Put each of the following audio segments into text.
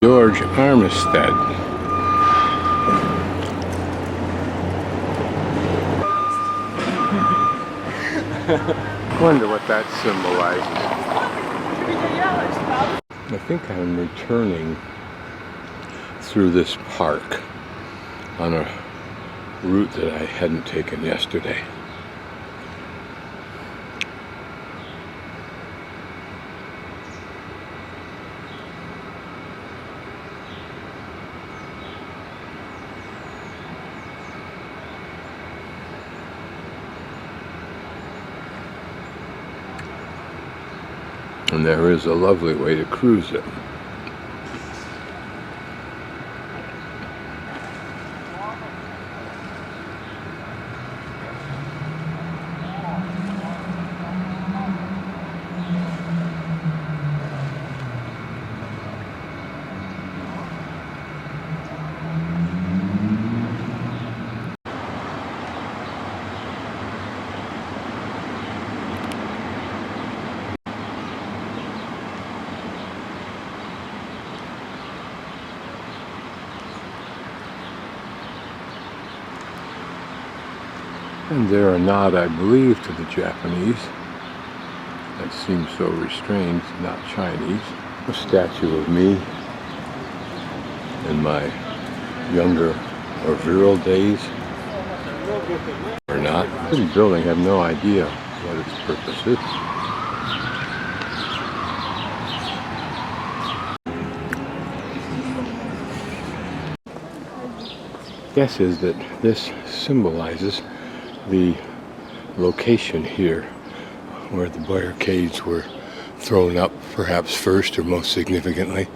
George Armistead. Wonder what that symbolizes. I think I'm returning through this park on a route that I hadn't taken yesterday. And there is a lovely way to cruise it. And they're a nod, I believe, to the Japanese. That seems so restrained, not Chinese. A statue of me in my younger or virile days. Or not. This building, I have no idea what its purpose is. Guess is that this symbolizes the location here where the barricades were thrown up, perhaps first or most significantly.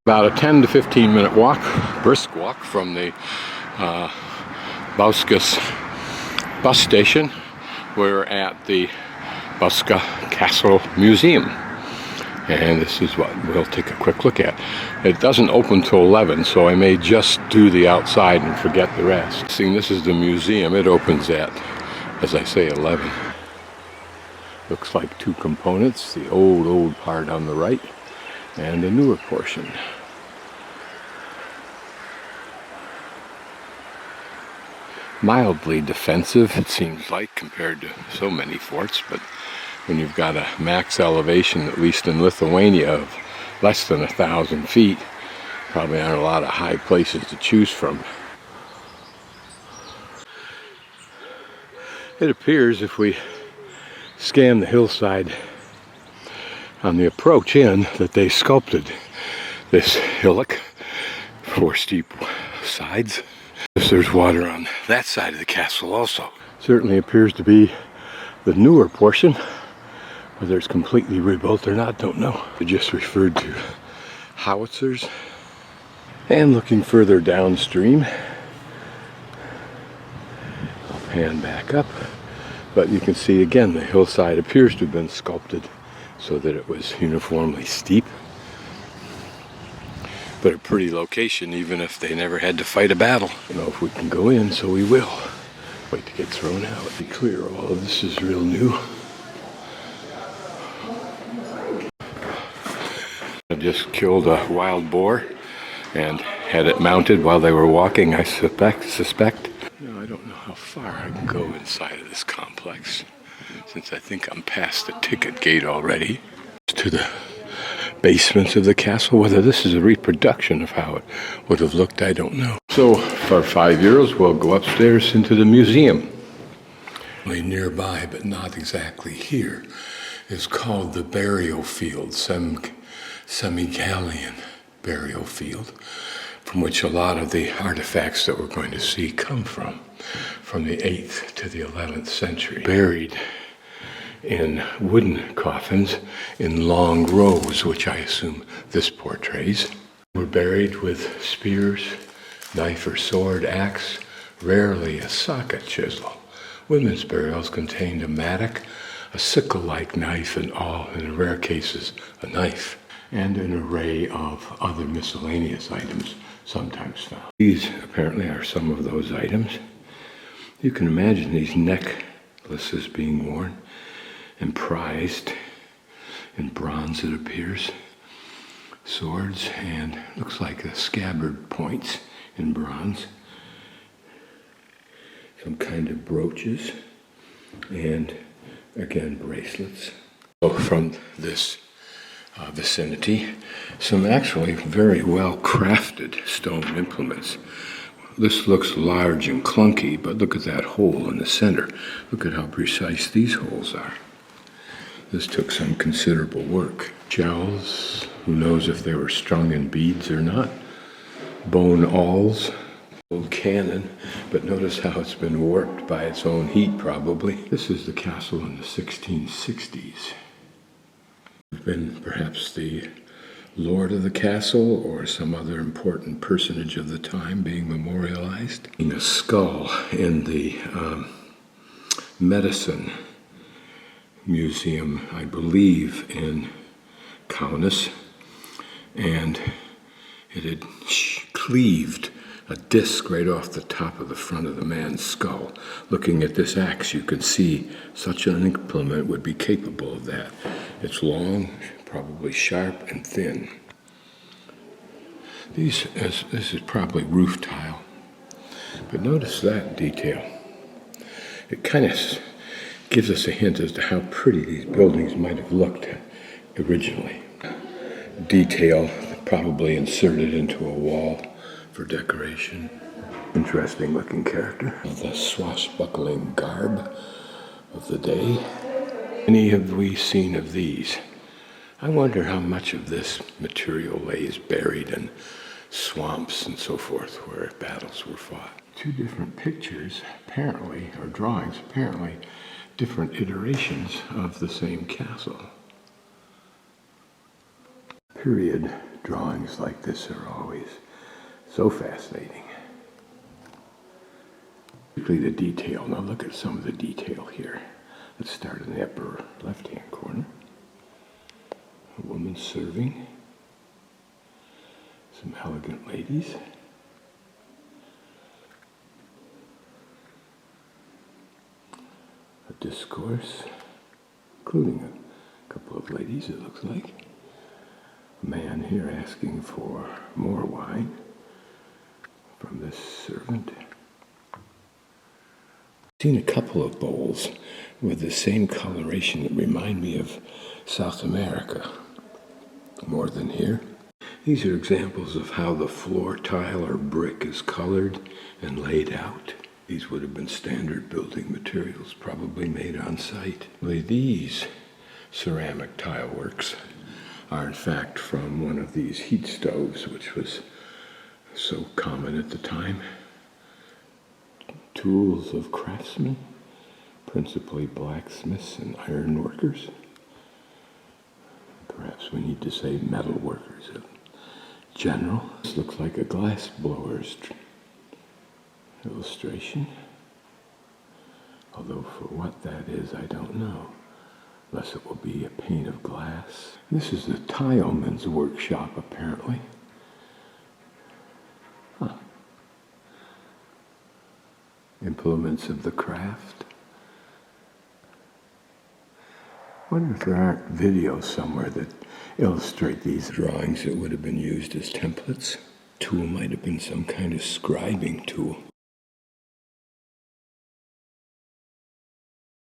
About a 10 to 15 minute walk, brisk walk from the Bauska bus station. We're at the Bauska Castle Museum. And this is what we'll take a quick look at. It doesn't open till 11, so I may just do the outside and forget the rest. Seeing this is the museum, it opens at, as I say, 11. Looks like two components, the old part on the right and the newer portion. Mildly defensive, it seems like, compared to so many forts, but when you've got a max elevation, at least in Lithuania, of less than 1,000 feet, probably aren't a lot of high places to choose from. It appears, if we scan the hillside on the approach in, that they sculpted this hillock, 4 steep sides. There's water on that side of the castle also. Certainly appears to be the newer portion. Whether it's completely rebuilt or not, don't know. They just referred to howitzers. And looking further downstream, I'll pan back up, but you can see again the hillside appears to have been sculpted so that it was uniformly steep. But a pretty location, even if they never had to fight a battle. I don't know if we can go in, so we will. Wait to get thrown out. Be clear, all of this is real new. I just killed a wild boar and had it mounted while they were walking, I suspect. No, I don't know how far I can go inside of this complex, since I think I'm past the ticket gate already. To the basements of the castle. Whether this is a reproduction of how it would have looked, I don't know. So for €5, we'll go upstairs into the museum. Nearby, but not exactly here, is called the burial field, Semi-Gallian. burial field, from which a lot of the artifacts that we're going to see come from the 8th to the 11th century. Buried in wooden coffins in long rows, which I assume this portrays. Were buried with spears, knife or sword, axe, rarely a socket chisel. Women's burials contained a mattock, a sickle-like knife, and all, in rare cases, a knife, and an array of other miscellaneous items sometimes found. These apparently are some of those items. You can imagine these necklaces being worn and prized in bronze, it appears. Swords, and looks like the scabbard points in bronze. Some kind of brooches, and again bracelets. So from this vicinity, some actually very well crafted stone implements. This looks large and clunky, but look at that hole in the center. Look at how precise these holes are. This took some considerable work. Shells, who knows if they were strung in beads or not. Bone awls, old cannon, but notice how it's been warped by its own heat probably. This is the castle in the 1660s. Been perhaps the lord of the castle or some other important personage of the time being memorialized. In a skull in the medicine museum, I believe, in Kaunas, and it had cleaved a disc right off the top of the front of the man's skull. Looking at this axe, you can see such an implement would be capable of that. It's long, probably sharp and thin. This is probably roof tile, but notice that detail. It kind of gives us a hint as to how pretty these buildings might have looked originally. Detail probably inserted into a wall for decoration. Interesting looking character. The swashbuckling garb of the day. Many have we seen of these? I wonder how much of this material lays buried in swamps and so forth where battles were fought. Two different pictures, apparently, or drawings, apparently, different iterations of the same castle. Period drawings like this are always so fascinating. Particularly the detail. Now look at some of the detail here. Let's start in the upper left-hand corner. A woman serving. Some elegant ladies. A discourse, including a couple of ladies, it looks like. A man here asking for more wine from this servant. I've seen a couple of bowls with the same coloration that remind me of South America more than here. These are examples of how the floor tile or brick is colored and laid out. These would have been standard building materials, probably made on site. These ceramic tile works are in fact from one of these heat stoves, which was so common at the time. Tools of craftsmen, principally blacksmiths and iron workers. Perhaps we need to say metal workers in general. This looks like a glass blower's illustration, although for what that is I don't know, unless it will be a pane of glass. This is the tileman's workshop apparently. Huh. Implements of the craft. I wonder if there aren't videos somewhere that illustrate these drawings that would have been used as templates. Tool might have been some kind of scribing tool.